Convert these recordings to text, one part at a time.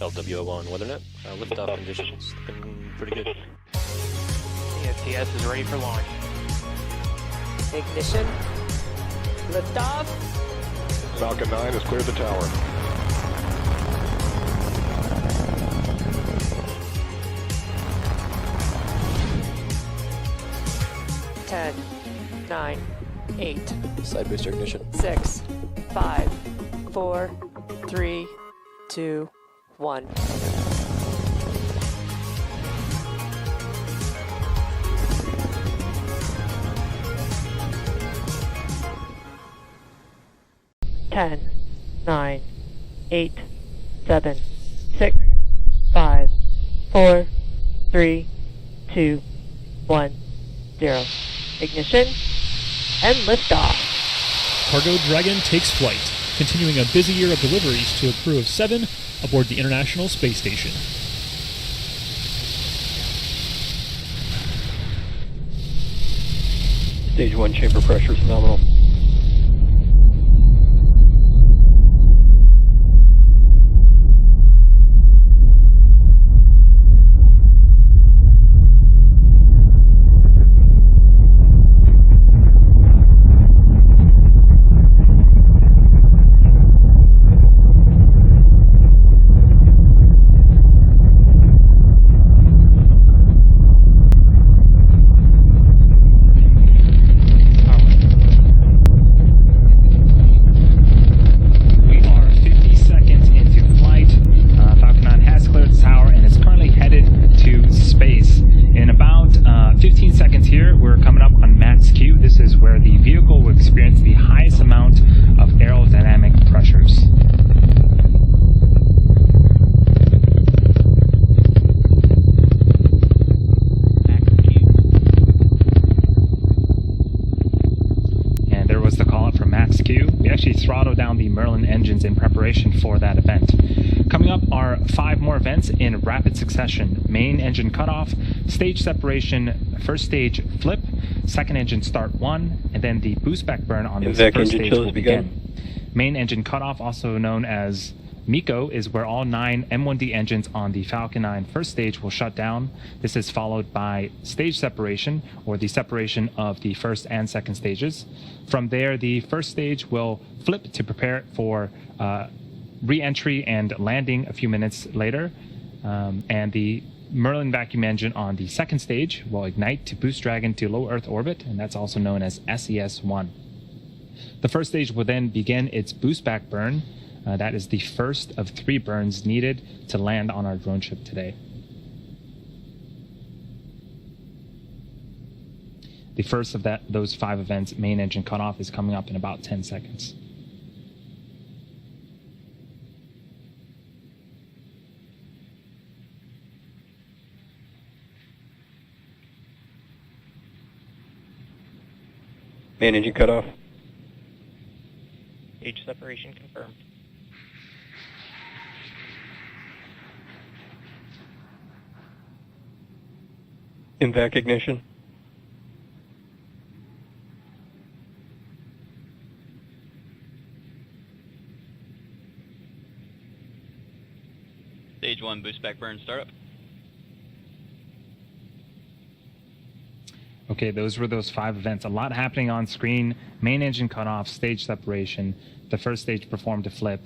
LWO1 WeatherNet. Liftoff conditions looking pretty good. ESTS is ready for launch. Ignition. Liftoff. Falcon 9 has cleared the tower. Ten, 9, 8, Side booster ignition. 6, 5, 4, 3, 2, 1. Ten, 9, 8, 7, 6, 5, 4, 3, 2, 1, 0. Ignition and liftoff. Cargo Dragon takes flight, continuing a busy year of deliveries to a crew of 7 aboard the International Space Station. Stage 1 chamber pressure is nominal. Throttle down the Merlin engines in preparation for that event. Coming up are 5 more events in rapid succession: main engine cutoff, stage separation, first stage flip, second engine start 1, and then the boost back burn on the first stage will begin. Main engine cutoff, also known as MECO, is where all 9 M1D engines on the Falcon 9 first stage will shut down. This is followed by stage separation, or the separation of the first and second stages. From there, the first stage will flip to prepare for re-entry and landing a few minutes later. And the Merlin vacuum engine on the second stage will ignite to boost Dragon to low Earth orbit, and that's also known as SES-1. The first stage will then begin its boost back burn. That is the first of 3 burns needed to land on our drone ship today. The first of those 5 events, main engine cutoff, is coming up in about 10 seconds. Main engine cutoff. Stage separation confirmed. MVAC ignition. Stage 1 boost back burn startup. Okay, those were those 5 events. A lot happening on screen. Main engine cutoff, stage separation. The first stage performed a flip.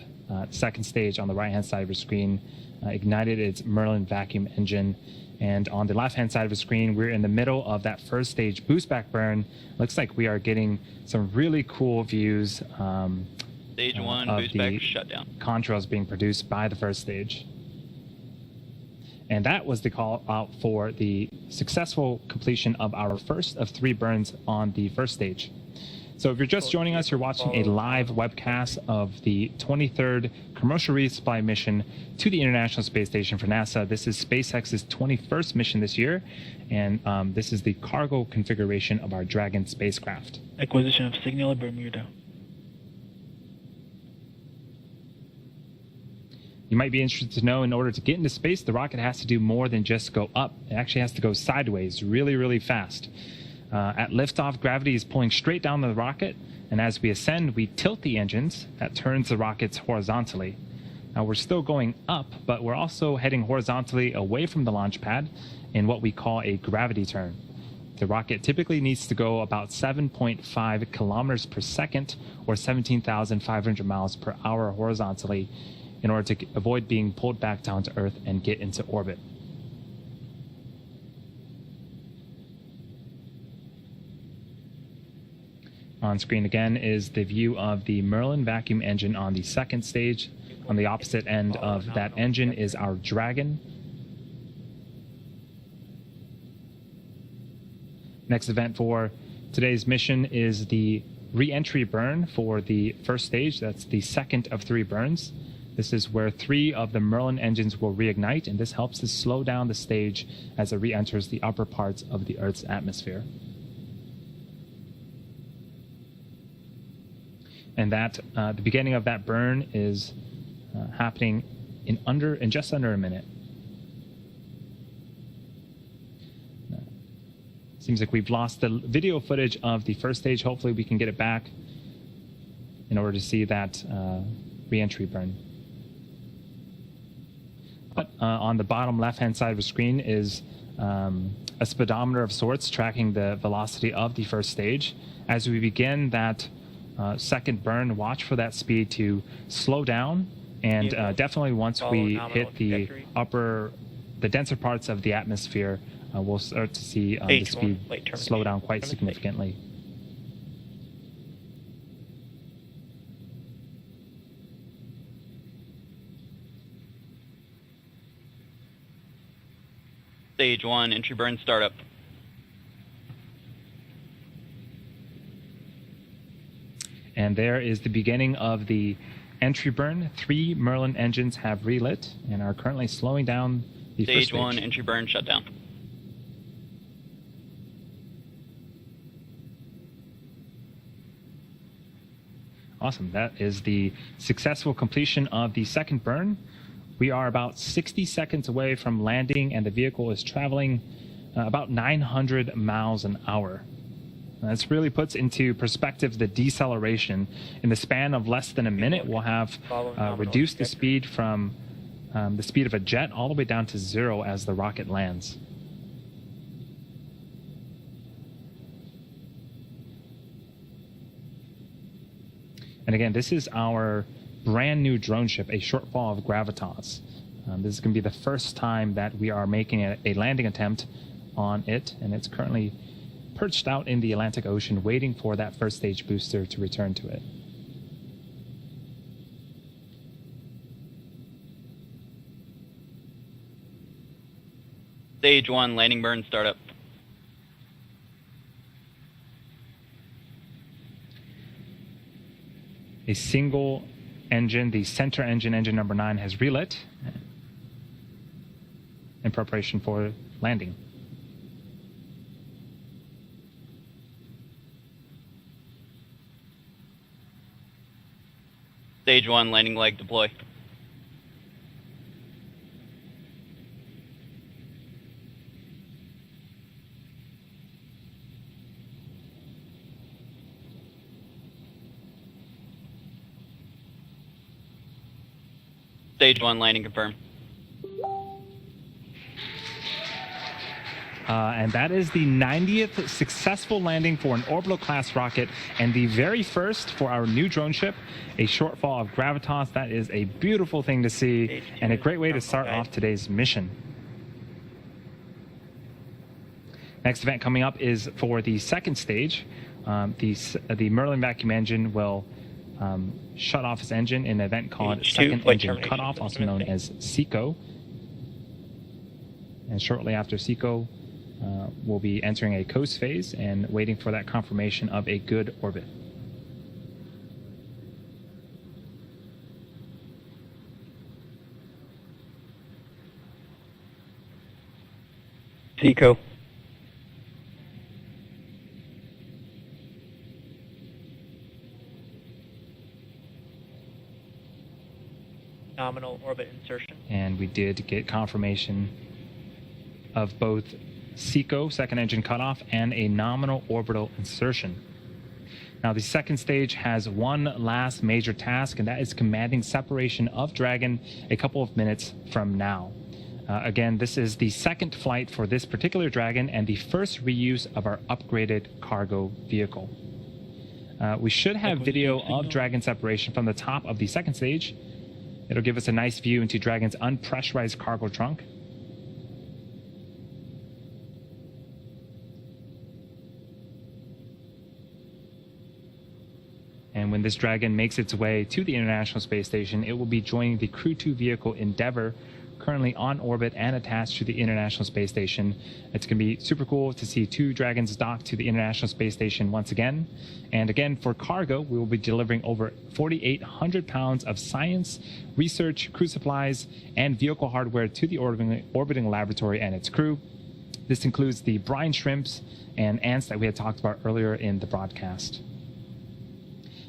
Second stage on the right-hand side of the screen ignited its Merlin vacuum engine. And on the left-hand side of the screen, we're in the middle of that first stage boost back burn. Looks like we are getting some really cool views Stage 1 boost back shutdown. Contrails being produced by the first stage. And that was the call out for the successful completion of our first of 3 burns on the first stage. So if you're just joining us, you're watching a live webcast of the 23rd Commercial Resupply mission to the International Space Station for NASA. This is SpaceX's 21st mission this year, and this is the cargo configuration of our Dragon spacecraft. Acquisition of signal at Bermuda. You might be interested to know, in order to get into space, the rocket has to do more than just go up. It actually has to go sideways really, really fast. At liftoff, gravity is pulling straight down the rocket, and as we ascend, we tilt the engines. That turns the rockets horizontally. Now we're still going up, but we're also heading horizontally away from the launch pad in what we call a gravity turn. The rocket typically needs to go about 7.5 kilometers per second or 17,500 miles per hour horizontally in order to avoid being pulled back down to Earth and get into orbit. On screen again is the view of the Merlin vacuum engine on the second stage. On the opposite end of that engine is our Dragon. Next event for today's mission is the re-entry burn for the first stage. That's the second of 3 burns. This is where 3 of the Merlin engines will reignite, and this helps to slow down the stage as it re-enters the upper parts of the Earth's atmosphere. And that the beginning of that burn is happening in just under a minute. Seems like we've lost the video footage of the first stage. Hopefully we can get it back in order to see that re-entry burn. But on the bottom left-hand side of the screen is a speedometer of sorts tracking the velocity of the first stage. As we begin that second burn, watch for that speed to slow down, and definitely once we hit the denser parts of the atmosphere, we'll start to see the speed slow down quite significantly. Stage 1, entry burn startup. And there is the beginning of the entry burn. 3 Merlin engines have relit and are currently slowing down the first stage. Stage 1, entry burn shutdown. Awesome. That is the successful completion of the second burn. We are about 60 seconds away from landing, and the vehicle is traveling about 900 miles an hour. This really puts into perspective the deceleration. In the span of less than a minute, we'll have reduced the speed from the speed of a jet all the way down to 0 as the rocket lands. And again, this is our brand new drone ship, a Shortfall of Gravitas. This is going to be the first time that we are making a landing attempt on it, and it's currently perched out in the Atlantic Ocean waiting for that first stage booster to return to it. Stage 1, landing burn startup. A single engine, the center engine, engine number 9, has relit in preparation for landing. Stage 1, landing leg deploy. Stage 1, landing confirmed. And that is the 90th successful landing for an orbital class rocket, and the very first for our new drone ship, a Shortfall of Gravitas. That is a beautiful thing to see and a great way to start off today's mission. Next event coming up is for the second stage. The Merlin vacuum engine will shut off its engine in an event called Second Engine Cutoff, also known as SECO. And shortly after SECO, we'll be entering a coast phase and waiting for that confirmation of a good orbit. SECO. Nominal orbit insertion. And we did get confirmation of both SECO, second engine cutoff, and a nominal orbital insertion. Now, the second stage has one last major task, and that is commanding separation of Dragon a couple of minutes from now. Again, this is the second flight for this particular Dragon and the first reuse of our upgraded cargo vehicle. We should have video of Dragon separation from the top of the second stage. It'll give us a nice view into Dragon's unpressurized cargo trunk. And when this Dragon makes its way to the International Space Station, it will be joining the Crew 2 vehicle Endeavour, currently on orbit and attached to the International Space Station. It's going to be super cool to see two Dragons dock to the International Space Station once again. And again, for cargo, we will be delivering over 4,800 pounds of science, research, crew supplies, and vehicle hardware to the orbiting laboratory and its crew. This includes the brine shrimps and ants that we had talked about earlier in the broadcast.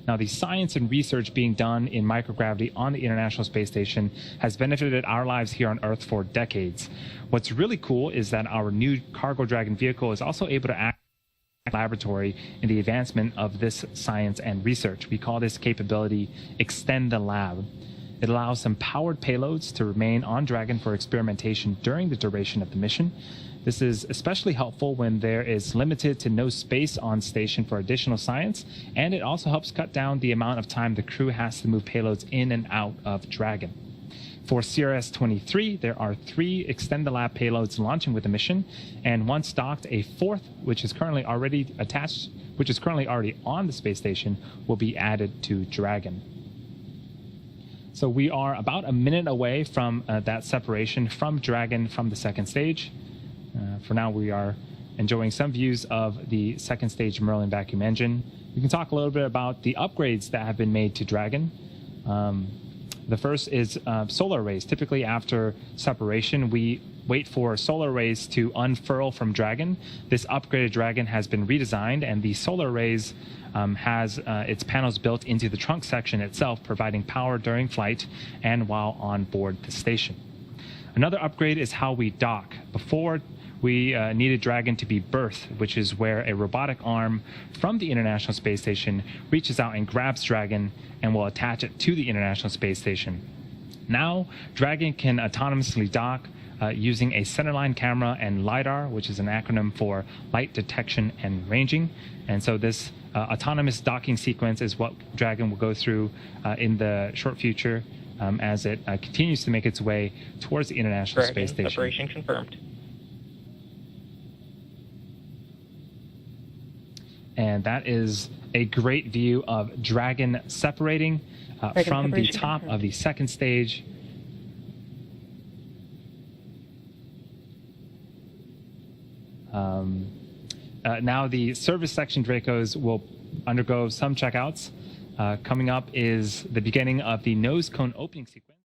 Now, the science and research being done in microgravity on the International Space Station has benefited our lives here on Earth for decades. What's really cool is that our new Cargo Dragon vehicle is also able to act as a laboratory in the advancement of this science and research. We call this capability Extend the Lab. It allows some powered payloads to remain on Dragon for experimentation during the duration of the mission. This is especially helpful when there is limited to no space on station for additional science, and it also helps cut down the amount of time the crew has to move payloads in and out of Dragon. For CRS-23, there are 3 Extend the Lab payloads launching with the mission, and once docked, a 4th, which is currently already on the space station, will be added to Dragon. So we are about a minute away from that separation from Dragon from the second stage. For now, we are enjoying some views of the second stage Merlin vacuum engine. We can talk a little bit about the upgrades that have been made to Dragon. The first is solar arrays. Typically, after separation, we wait for solar arrays to unfurl from Dragon. This upgraded Dragon has been redesigned, and the solar arrays has its panels built into the trunk section itself, providing power during flight and while on board the station. Another upgrade is how we dock. Before, we needed Dragon to be berth, which is where a robotic arm from the International Space Station reaches out and grabs Dragon and will attach it to the International Space Station. Now, Dragon can autonomously dock using a centerline camera and LiDAR, which is an acronym for light detection and ranging. And so this autonomous docking sequence is what Dragon will go through in the short future as it continues to make its way towards the International Space Station. Separation confirmed. And that is a great view of Dragon separating from the top of the second stage. Now the service section Dracos will undergo some checkouts. Coming up is the beginning of the nose cone opening sequence.